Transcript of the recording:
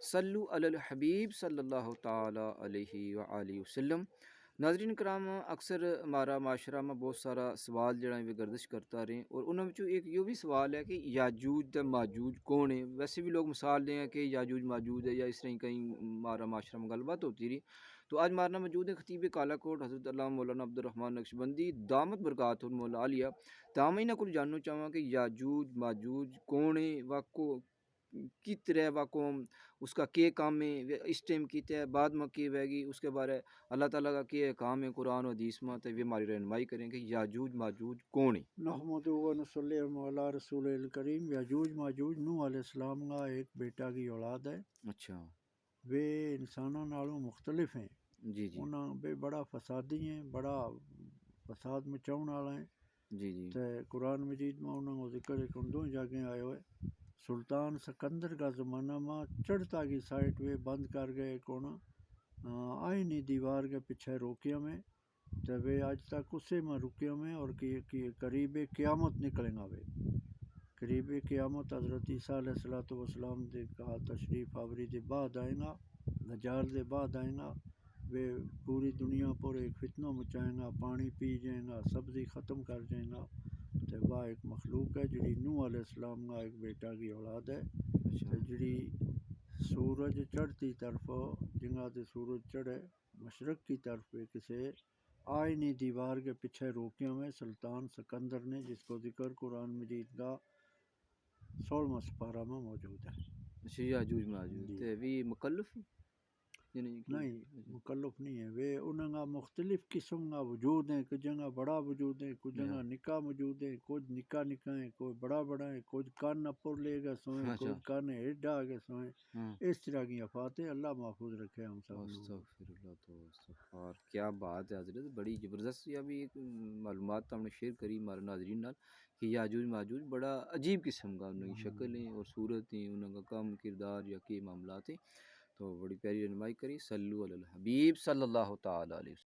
صلو علی الحبیب صلی اللہ تعالیٰ علیہ وآلہ وسلم۔ ناظرین کرام، اکثر ہمارا معاشرہ میں بہت سارا سوال جڑا ہے وہ گردش کرتا رہے، اور انہوں میں ایک یہ بھی سوال ہے کہ یاجوج تے ماجوج کون ہے۔ ویسے بھی لوگ مثال دیں کہ یاجوج ماجوج ہے، یا اس طرح کہیں ہمارا معاشرہ میں گل بات ہوتی رہی۔ تو آج ہمارا موجود ہے خطیب کالا کوٹ حضرت علامہ مولانا عبد الرحمن نقشبندی دامت برکات المولا عالیہ۔ تو ہم انہاں کو جاننا چاہواں کہ یاجوج ماجوج کون ہے، کی طرح وا قوم، اس کا کیا کام ہے، اس ٹائم کیتا ہے، بعد میں کی ہوئے گی، اس کے بارے اللہ تعالیٰ کا کیا کام ہے قرآن و حدیث میں، تو یہ ہماری رہنمائی کریں کہ یاجوج ماجوج کون ہے۔ نحمدہ و نصلی علی رسول الکریم۔ یاجوج ماجوج نوح علیہ السلام کا ایک بیٹا کی اولاد ہے۔ اچھا وہ انسانوں نالوں مختلف ہیں، جی جی انہاں بے بڑا فسادی ہیں، بڑا فساد مچاؤن والا ہیں۔ جی جی تے قرآن مجید میں انہوں کو ذکر ایک دو جگہیں آئے ہوئے۔ سلطان سکندر کا زمانہ میں چڑھتا کی سائٹ وہ بند کر گئے کونا آئینی دیوار کے پیچھے روکیا میں، تو وہ آج تک اسی میں رکیا میں، اور قریب قیامت نکلیں گا۔ وہ قریب قیامت حضرت عیسیٰ علیہ السلام دے کا تشریف آوری دے بعد آئیں گا، دجال دے بعد آئیں گا۔ وہ پوری دنیا پر ایک فتنہ مچائیں گا، پانی پی جائیں گا، سبزی ختم کر جائیں گا۔ تو وہ ایک مخلوق ہے جڑی نوح علیہ السلام کا ایک بیٹا کی اولاد ہے، اچھا تو جڑی سورج چڑھتی طرف جنگا تے سورج چڑھے مشرق کی طرف کسی آئینی دیوار کے پیچھے روکیا میں سلطان سکندر نے، جس کو ذکر قرآن مجید کا 16واں سپارہ میں موجود ہے۔ اچھا یاجوج ماجوج جی تے بھی مکلف یعنی کہ نہیں، مکلف نہیں ہے وہ، انہوں کا مختلف قسم کا وجود ہیں، کچھ جگہ بڑا وجود ہے، کچھ جگہ نکا موجود ہے، کچھ نکا نکا ہے، کوئی بڑا بڑا ہے، کچھ کان اپر لے گئے سوئیں، اچھا کچھ کان ہیڈ آ گئے سوئیں۔ ہاں اس طرح کی آفات اللہ محفوظ رکھے ہم سب لوگوں کو۔ استغفر اللہ تو استغفار، کیا بات ہے حضرت، بڑی زبردست یہ بھی ایک معلومات ہم نے شیئر کری ہمارے ناظرین نال کہ یاجوج ماجوج بڑا عجیب قسم کا انہوں کی شکل ہیں اور صورت ہیں، انہوں کا کام کردار یا کی معاملات ہیں۔ تو بڑی پیاری رہنمائی کری۔ صلو علی الحبیب صلی اللہ تعالیٰ علیہ وسلم۔